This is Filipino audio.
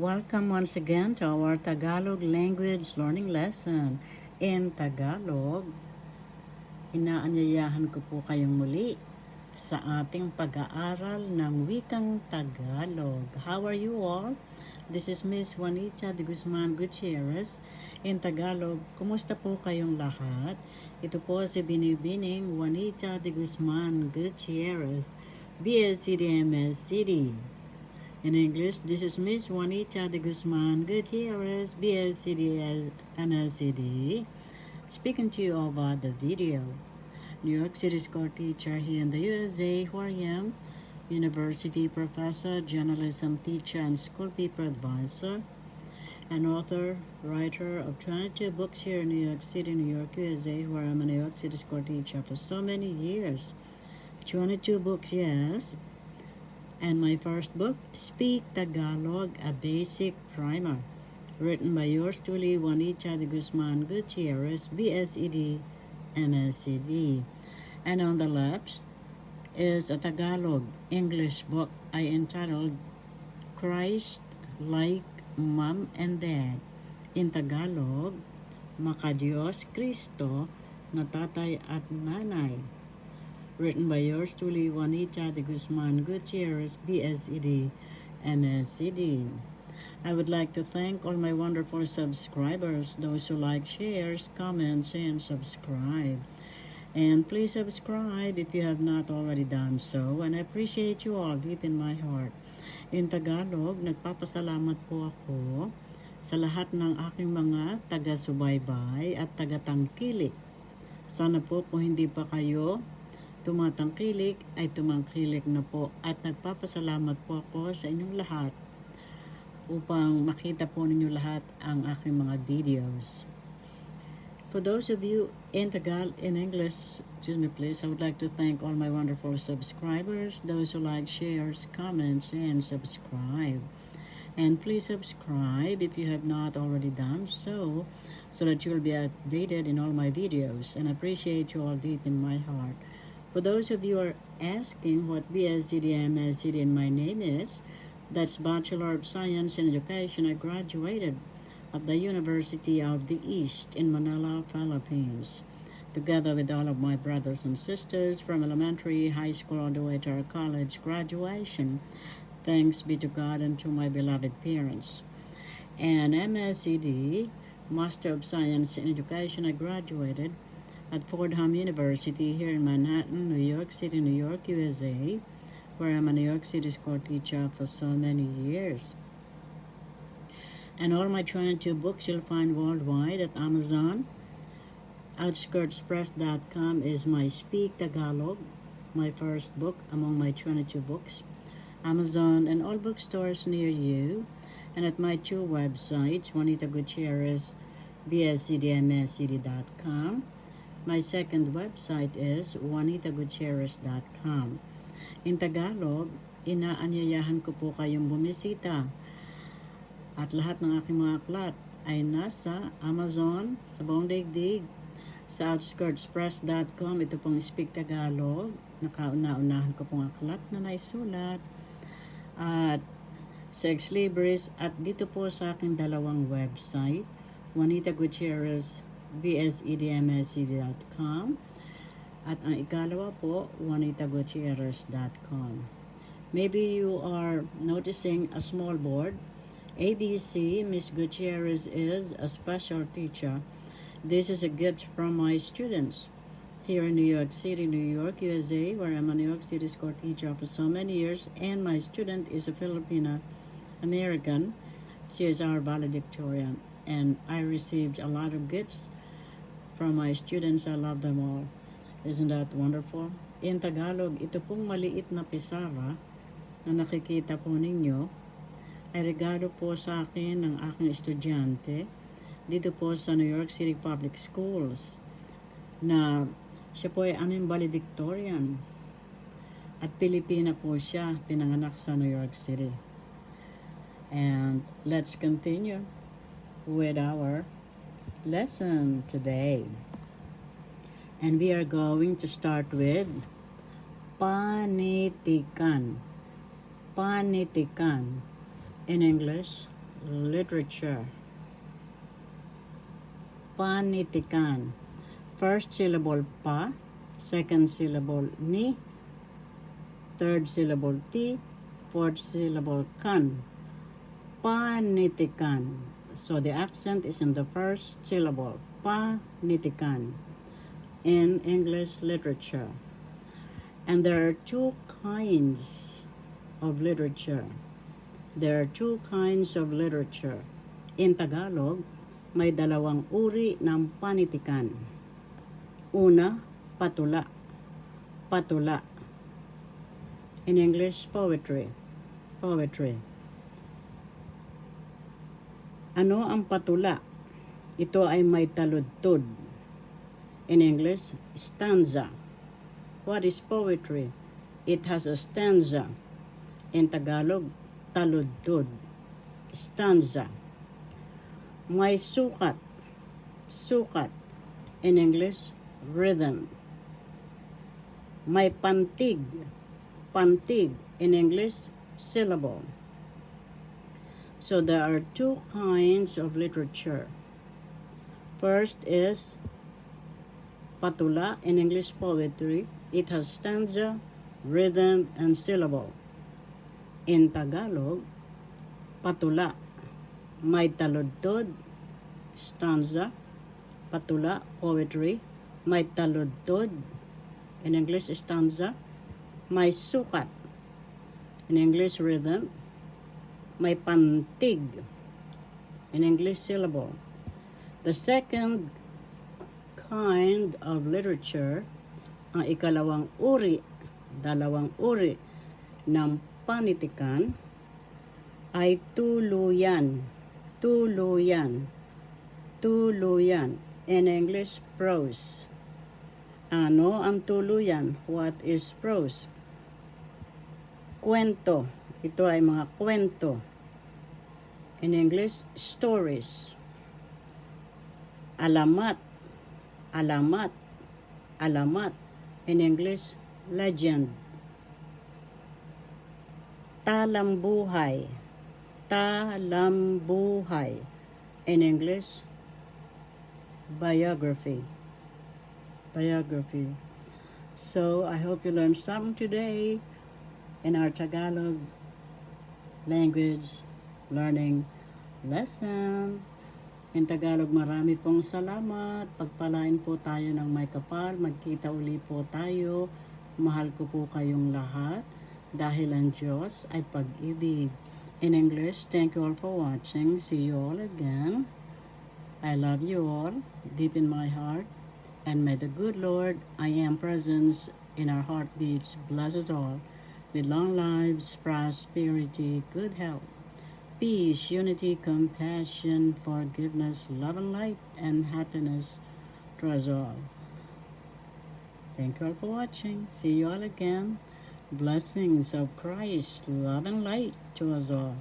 Welcome once again to our Tagalog language learning lesson. In Tagalog, inaanyayahan ko po kayong muli sa ating pag-aaral ng wikang Tagalog. How are you all? This is Miss Juanita de Guzman Gutierrez. In Tagalog, kumusta po kayong lahat? Ito po si Binibining Juanita de Guzman Gutierrez, BSCD MSCD. In English, this is Miss Juanita de Guzman Gutierrez, BSCD MSCD, speaking to you about the video. New York City school teacher here in the USA, who I am, university professor, journalism teacher, and school paper advisor, an author, writer of 22 books here in New York City, New York, USA, where I'm a New York City school teacher for so many years. 22 books, yes. And my first book, Speak Tagalog, a Basic Primer, written by yours truly, Juanita de Guzman Gutierrez, BSED, MSCD. And on the left is a Tagalog English book I entitled Christ Like Mom and Dad. In Tagalog, Makadiyos Kristo na Tatay at Nanay, written by yours truly, Juanita de Guzman Gutierrez, BSED, MSCD. I would like to thank all my wonderful subscribers, those who like, shares, comments, and subscribe. And please subscribe if you have not already done so, and I appreciate you all deep in my heart. In Tagalog, nagpapasalamat po ako sa lahat ng aking mga taga-subaybay at taga-tangkilik. Sana po kung hindi pa kayo tumatangkilik ay tumangkilik na po, at nagpapasalamat po ako sa inyong lahat upang makita po ninyo lahat ang aking mga videos. For those of you in English, please, I would like to thank all my wonderful subscribers, those who like, shares, comments, and subscribe. And please subscribe if you have not already done so that you will be updated in all my videos, and I appreciate you all deep in my heart. For those of you who are asking what BSCD, MSCD, and my name is, that's Bachelor of Science in Education. I graduated at the University of the East in Manila, Philippines, together with all of my brothers and sisters from elementary, high school, all the way to our college graduation. Thanks be to God and to my beloved parents. And MSCD, Master of Science in Education, I graduated at Fordham University here in Manhattan, New York City, New York, USA, where I'm a New York City school teacher for so many years. And all my 22 books you'll find worldwide at Amazon. OutskirtsPress.com is my Speak Tagalog, my first book among my 22 books. Amazon and all bookstores near you. And at my two websites, Juanita Gutierrez, BSCDMSCD.com. My second website is juanitagutierrez.com. In Tagalog, inaanyayahan ko po kayong bumisita. At lahat ng aking mga aklat ay nasa Amazon, sa buong daigdig, sa OutskirtsPress.com. Ito pong Speak Tagalog. Nakauna-unahan ko pong aklat na naisulat. At sa Exlibris, at dito po sa aking dalawang website, Juanita Gutierrez, BSEDMSCD.com, at ang ikalawa po, juanitagutierrez.com. Maybe you are noticing a small board. ABC, Miss Gutierrez is a special teacher. This is a gift from my students here in New York City, New York, USA, where I'm a New York City school teacher for so many years, and my student is a Filipina American. She is our valedictorian, and I received a lot of gifts from my students. I love them all. Isn't that wonderful? In Tagalog, ito pong maliit na pisara na nakikita po ninyo ay regalo po sa akin ng aking estudyante dito po sa New York City Public Schools, na siya po ay aming valedictorian at Pilipina po siya, pinanganak sa New York City. And let's continue with our lesson today. And we are going to start with panitikan. Panitikan. In English, literature. Panitikan. First syllable pa, second syllable ni, third syllable ti, fourth syllable kan. Panitikan. So the accent is in the first syllable. Panitikan in English literature. And there are two kinds of literature. There are two kinds of literature. In Tagalog, may dalawang uri ng panitikan. Una, patula. Patula. In English, poetry. Poetry. Ano ang patula? Ito ay may taludtod. In English, stanza. What is poetry? It has a stanza. In Tagalog, taludtod. Stanza. May sukat. Sukat. In English, rhythm. May pantig. Pantig. In English, syllable. So there are two kinds of literature. First is patula, in English poetry. It has stanza, rhythm, and syllable. In Tagalog, patula, may taludtod, stanza, patula, poetry, may taludtod, in English stanza, may sukat, in English rhythm, may pantig, in English syllable. The second kind of literature, ang ikalawang uri, dalawang uri ng panitikan ay tuluyan. Tuluyan. Tuluyan. In English, prose. Ano ang tuluyan? What is prose? Kwento. Ito ay mga kwento. In English, stories. Alamat. Alamat. Alamat. In English, legend. Talambuhay. Talambuhay. In English, biography. Biography. So, I hope you learned something today in our Tagalog language learning lesson. In Tagalog, marami pong salamat. Pagpalain po tayo ng may kapal. Magkita uli po tayo. Mahal ko po kayong lahat dahil ang Diyos ay pag-ibig. In English, thank you all for watching. See you all again. I love you all deep in my heart. And may the good Lord, I am presence in our heartbeats, bless us all with long lives, prosperity, good health, peace, unity, compassion, forgiveness, love and light, and happiness to us all. Thank you all for watching. See you all again. Blessings of Christ, love and light to us all.